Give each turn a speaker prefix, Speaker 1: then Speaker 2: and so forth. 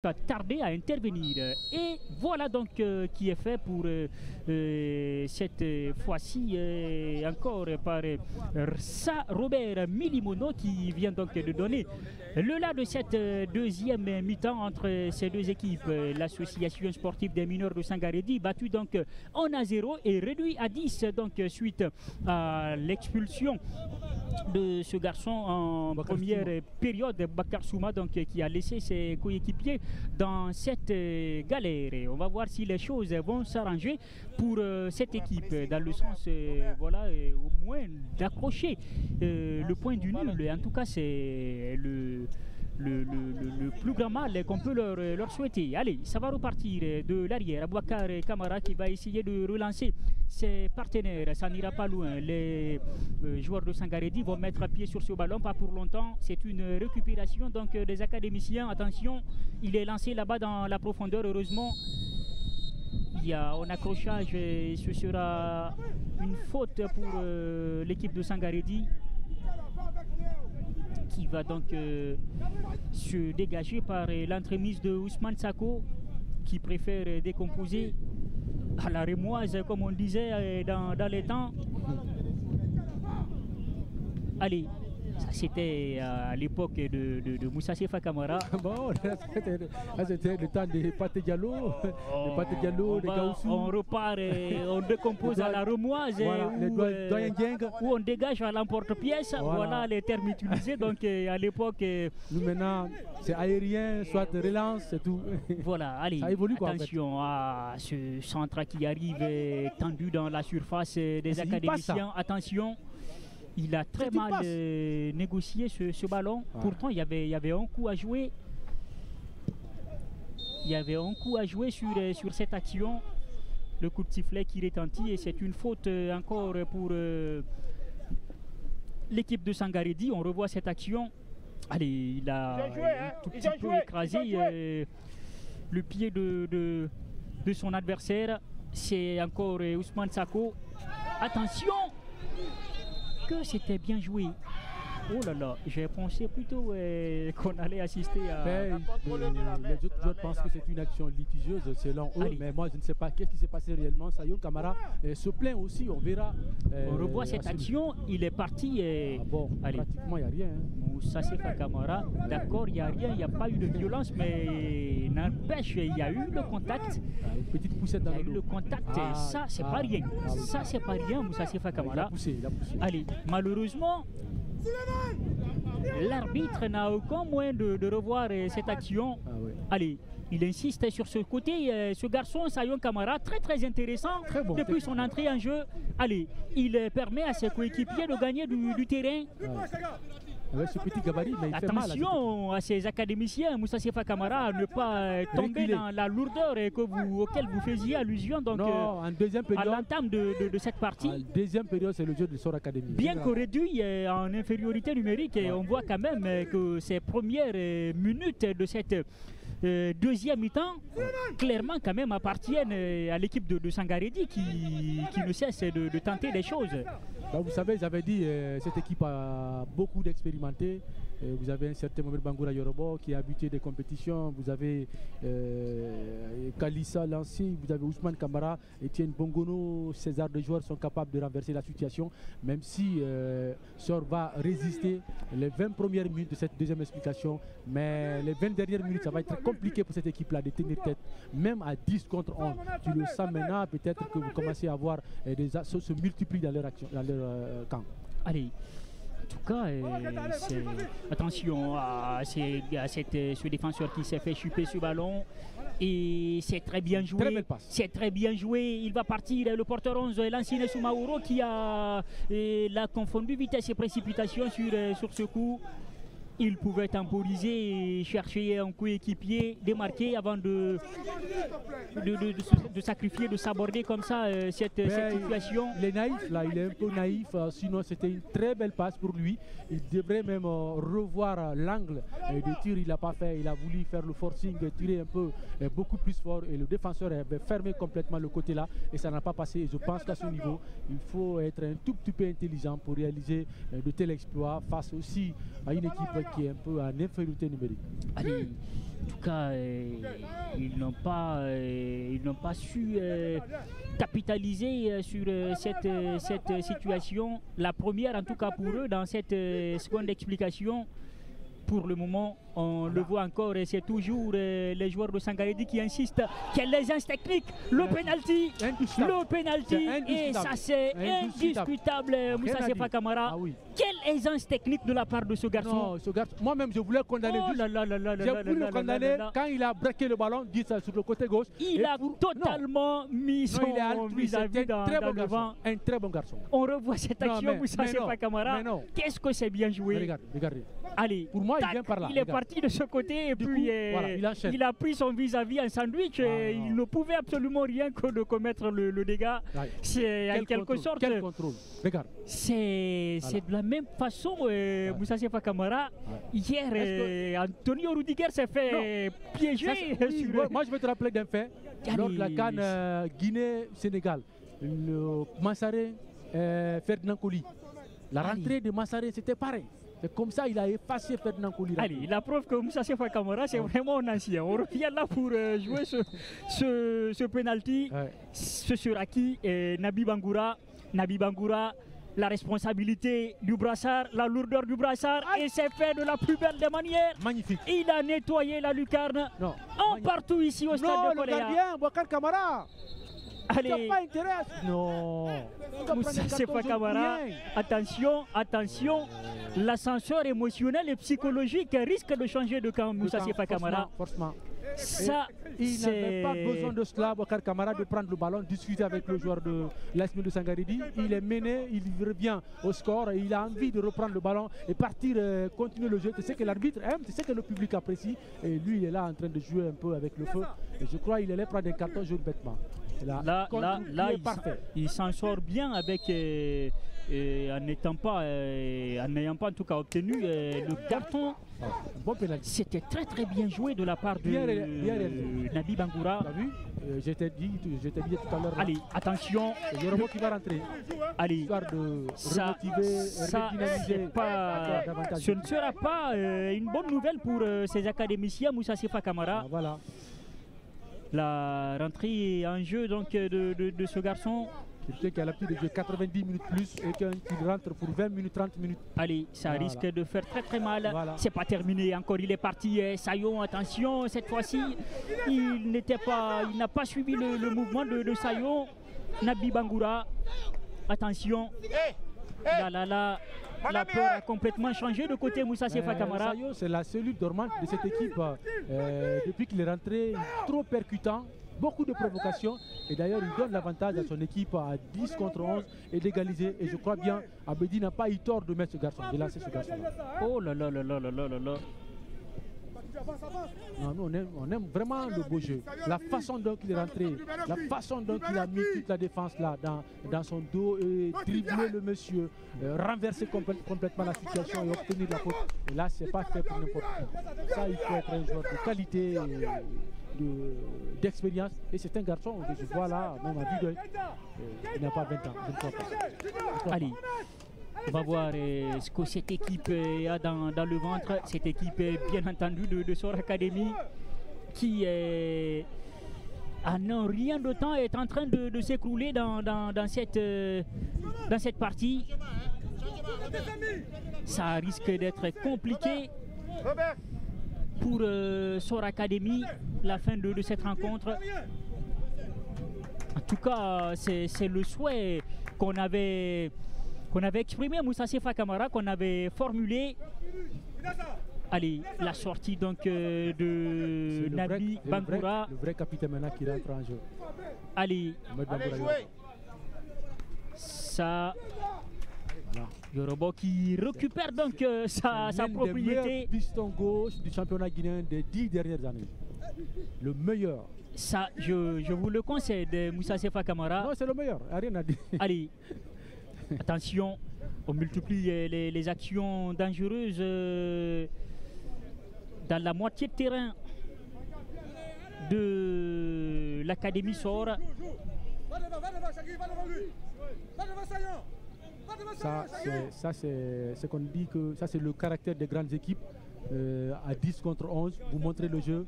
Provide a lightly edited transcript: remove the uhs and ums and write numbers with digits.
Speaker 1: pas tardé à intervenir. Et voilà donc qui est fait pour cette fois-ci encore par Robert Milimono qui vient donc de donner le là de cette deuxième mi-temps entre ces deux équipes. L'association sportive des mineurs de Sangaredi battue donc 1-0 et réduit à 10 donc suite à l'expulsion de ce garçon en première période, Bakar Souma, donc qui a laissé ses coéquipiers dans cette galère. On va voir si les choses vont s'arranger pour cette équipe dans le sens voilà, au moins d'accrocher le point du nul. En tout cas, c'est le plus grand mal qu'on peut leur souhaiter. Allez, ça va repartir de l'arrière. Abouakar Kamara qui va essayer de relancer ses partenaires. Ça n'ira pas loin. Les joueurs de Sangaredi vont mettre pied sur ce ballon, pas pour longtemps. C'est une récupération donc des académiciens. Attention, il est lancé là-bas dans la profondeur. Heureusement, il y a un accrochage et ce sera une faute pour l'équipe de Sangaredi, qui va donc se dégager par l'entremise de Ousmane Sako, qui préfère décomposer à la rémoise, comme on disait dans les temps. Allez, ça c'était à l'époque de Moussa Sefa Kamara.
Speaker 2: Bon, là c'était le temps des Pate Diallo, des Gaoussou.
Speaker 1: On repart et on décompose à la remoise, voilà, où on dégage à l'emporte-pièce. Voilà les termes utilisés. Donc à l'époque.
Speaker 2: Nous maintenant, c'est aérien, soit relance, c'est tout.
Speaker 1: Voilà, allez, ça évolue, attention quoi, en fait, à ce centre qui arrive tendu dans la surface des académiciens. Attention. Il a très mal négocié ce ballon. Ah. Pourtant, il y avait un coup à jouer. Il y avait un coup à jouer sur cette action. Le coup de sifflet qui retentit et c'est une faute encore pour l'équipe de Sangaredi. On revoit cette action. Allez, il a un tout petit peu écrasé le pied de son adversaire. C'est encore Ousmane Sako. Attention! Que c'était bien joué. Oh là là, j'ai pensé plutôt qu'on allait assister à...
Speaker 2: les autres joueurs pensent que c'est une action litigieuse selon eux. Allez. Mais moi je ne sais pas qu'est-ce qui s'est passé réellement. Sayon Kamara se plaint aussi, on verra.
Speaker 1: On revoit cette action, il est parti.
Speaker 2: Bon, allez. Pratiquement il n'y a rien.
Speaker 1: Moussa Sefa Kamara, d'accord, il n'y a rien, il n'y a pas eu de violence, mais n'empêche, il y a eu le contact.
Speaker 2: Une petite poussette dans
Speaker 1: le dos. Il y a eu le contact, ça c'est pas rien. Ça c'est pas rien, Moussa Sefa Kamara.
Speaker 2: Il a poussé.
Speaker 1: Allez, malheureusement, l'arbitre n'a aucun moyen de revoir cette action.
Speaker 2: Oui.
Speaker 1: Allez, il insiste sur ce côté. Ce garçon, Sayon Kamara, très intéressant.
Speaker 2: Très bon,
Speaker 1: depuis son entrée en jeu. Allez, il permet à ses coéquipiers de gagner du terrain.
Speaker 2: Avec ce petit gabarit, mais il
Speaker 1: attention
Speaker 2: fait mal,
Speaker 1: à ces académiciens, Moussa Sefa Kamara, à ne pas tomber dans la lourdeur auquel vous faisiez allusion donc,
Speaker 2: en deuxième période,
Speaker 1: à l'entame de cette partie.
Speaker 2: En deuxième période, c'est le jeu de Sor Academy.
Speaker 1: Bien qu'au réduit en infériorité numérique, on voit quand même que ces premières minutes de cette deuxième mi-temps, clairement quand même appartiennent à l'équipe de Sangaredi qui ne cesse de tenter des choses.
Speaker 2: Ben, vous savez, j'avais dit cette équipe a beaucoup d'expérimentés. Vous avez un certain Mohamed Bangoura Yorobo qui a buté des compétitions. Vous avez Kalissa Lancé, vous avez Ousmane Kamara, Etienne Bongono. Ces de joueurs sont capables de renverser la situation, même si Sor va résister les 20 premières minutes de cette deuxième explication. Mais les 20 dernières minutes, ça va être compliqué pour cette équipe-là de tenir tête, même à 10 contre 11. Tu le sens maintenant, peut-être que vous commencez à voir des assauts se multiplient dans leur action, dans leur camp.
Speaker 1: Allez. En tout cas, attention à ce défenseur qui s'est fait chuper ce ballon. Et c'est très bien joué.
Speaker 2: Très belle passe.
Speaker 1: C'est très bien joué. Il va partir, le porteur 11, Lancine Soumaoro, qui a confondu vitesse et précipitation sur ce coup. Il pouvait temporiser et chercher un coéquipier démarqué avant de sacrifier, de s'aborder comme ça cette situation.
Speaker 2: Il est naïf là, il est un peu naïf, sinon c'était une très belle passe pour lui. Il devrait même revoir l'angle de tir, il n'a pas fait, il a voulu faire le forcing, tirer un peu beaucoup plus fort et le défenseur avait fermé complètement le côté là et ça n'a pas passé. Je pense qu'à ce niveau, il faut être un tout petit peu intelligent pour réaliser de tels exploits face aussi à une équipe qui est un peu en infériorité numérique.
Speaker 1: Allez, en tout cas, ils n'ont pas su capitaliser sur cette situation. La première, en tout cas pour eux, dans cette seconde explication. Pour le moment, on le voit encore et c'est toujours les joueurs de Sangaredi qui insistent. Quelle aisance technique, le penalty, et ça c'est indiscutable. Moussa Sefa Kamara. Quelle aisance technique de la part de ce garçon.
Speaker 2: Non, ce garçon, moi-même je voulais condamner. J'ai voulu le condamner quand il a braqué le ballon, dit ça sur le côté gauche.
Speaker 1: Il a totalement mis son vis-à-vis dans le vent.
Speaker 2: Un très bon garçon.
Speaker 1: On revoit cette action, Moussa Sefa Kamara. Qu'est-ce que c'est bien joué.
Speaker 2: Regardez.
Speaker 1: Allez,
Speaker 2: pour moi, il vient par là.
Speaker 1: Il est parti de ce côté et puis il a pris son vis-à-vis en sandwich. Et il ne pouvait absolument rien que de commettre le dégât. C'est en quelque sorte.
Speaker 2: Quel contrôle. Regarde.
Speaker 1: C'est de la même façon, Moussa Sefa Kamara. Hier, Antonio Rudiger s'est fait piéger.
Speaker 2: Moi, je vais te rappeler d'un fait. Lors de la CAN Guinée-Sénégal, le Massaré Ferdinand Coly. La rentrée de Massaré, c'était pareil. C'est comme ça il a effacé Ferdinand Coly.
Speaker 1: Allez, la preuve que Moussa Sefa Kamara, c'est vraiment un ancien. On revient là pour jouer ce penalty. Ce sera qui Nabi Bangoura. Nabi Bangoura, la responsabilité du brassard, la lourdeur du brassard, et c'est fait de la plus belle des manières.
Speaker 2: Magnifique.
Speaker 1: Il a nettoyé la lucarne. Partout ici au stade de Koléa.
Speaker 2: Non, le gardien, Boubacar Kamara.
Speaker 1: Allez.
Speaker 2: Il n'a pas intérêt. Non.
Speaker 1: Moussa Sefa Kamara, attention. L'ascenseur émotionnel et psychologique risque de changer de camp, Moussa Sefa Kamara.
Speaker 2: Forcément.
Speaker 1: Ça,
Speaker 2: il n'avait pas besoin de cela, Boubacar Kamara, de prendre le ballon, discuter avec le joueur de l'AS de Sangaredi. Il est mené, il revient au score et il a envie de reprendre le ballon et partir, continuer le jeu. C'est ce que l'arbitre aime, c'est ce que le public apprécie. Et lui, il est là en train de jouer un peu avec le feu. Et je crois qu'il allait prendre un carton jaune bêtement.
Speaker 1: Là, il s'en sort bien avec en n'ayant pas en tout cas obtenu le carton.
Speaker 2: Bon pénalty.
Speaker 1: C'était très bien joué de la part de Nabi Bangoura.
Speaker 2: Tu as vu? Je t'ai dit tout à l'heure.
Speaker 1: Allez, attention.
Speaker 2: Il y a qui va rentrer.
Speaker 1: Allez,
Speaker 2: histoire de remotiver,
Speaker 1: ce ne sera pas une bonne nouvelle pour ces académiciens, Moussa Sefa Kamara.
Speaker 2: Voilà.
Speaker 1: La rentrée en jeu donc de ce garçon.
Speaker 2: Quelqu'un qui a l'habitude de jouer 90 minutes plus et qui rentre pour 20 minutes, 30 minutes.
Speaker 1: Allez, ça risque de faire très mal. Voilà. C'est pas terminé encore, il est parti. Sayon, attention, cette fois-ci, il n'a pas suivi le mouvement de Sayon. Nabi Bangoura, attention. La peur a complètement changé de côté Moussa Sefa Kamara.
Speaker 2: Sayon, c'est la cellule dormante de cette équipe. Depuis qu'il est rentré, trop percutant. Beaucoup de provocations et d'ailleurs il donne l'avantage à son équipe à 10 contre 11 et d'égaliser, et je crois bien Abedi n'a pas eu tort de mettre ce garçon, de lancer ce garçon là.
Speaker 1: Oh là là.
Speaker 2: Non, nous on aime vraiment le beau jeu, la façon dont il est rentré, la façon dont il a mis toute la défense là dans son dos et dribbler le monsieur, renverser complètement la situation et obtenir la faute. Et là c'est pas fait pour n'importe qui. Ça il faut être un joueur de qualité d'expérience, et c'est un garçon que je vois là, même à vue d'œil, il n'a pas 20 ans, je ne crois pas.
Speaker 1: Allez, on va voir ce que cette équipe a dans le ventre. Cette équipe, bien entendu, de Sor Academy, qui en rien de temps est en train de s'écrouler dans cette partie. Ça risque d'être compliqué pour Sor Academy, la fin de cette rencontre. En tout cas, c'est le souhait qu'on avait exprimé, Moussa Sefa Kamara, qu'on avait formulé. Allez, la sortie donc de Nabi Bangoura.
Speaker 2: Le vrai capitaine maintenant qui rentre en jeu.
Speaker 1: Allez, ça... Yorobo qui récupère donc sa propriété.
Speaker 2: Le piston gauche du championnat guinéen des 10 dernières années. Le meilleur.
Speaker 1: Ça, je vous le concède, Moussa Sefa Kamara.
Speaker 2: Non, c'est le meilleur, rien à dire.
Speaker 1: Allez, attention, on multiplie les actions dangereuses dans la moitié de terrain de l'Académie Sor.
Speaker 2: Ça c'est ce qu'on dit, que ça c'est le caractère des grandes équipes. à 10 contre 11, vous montrez le jeu.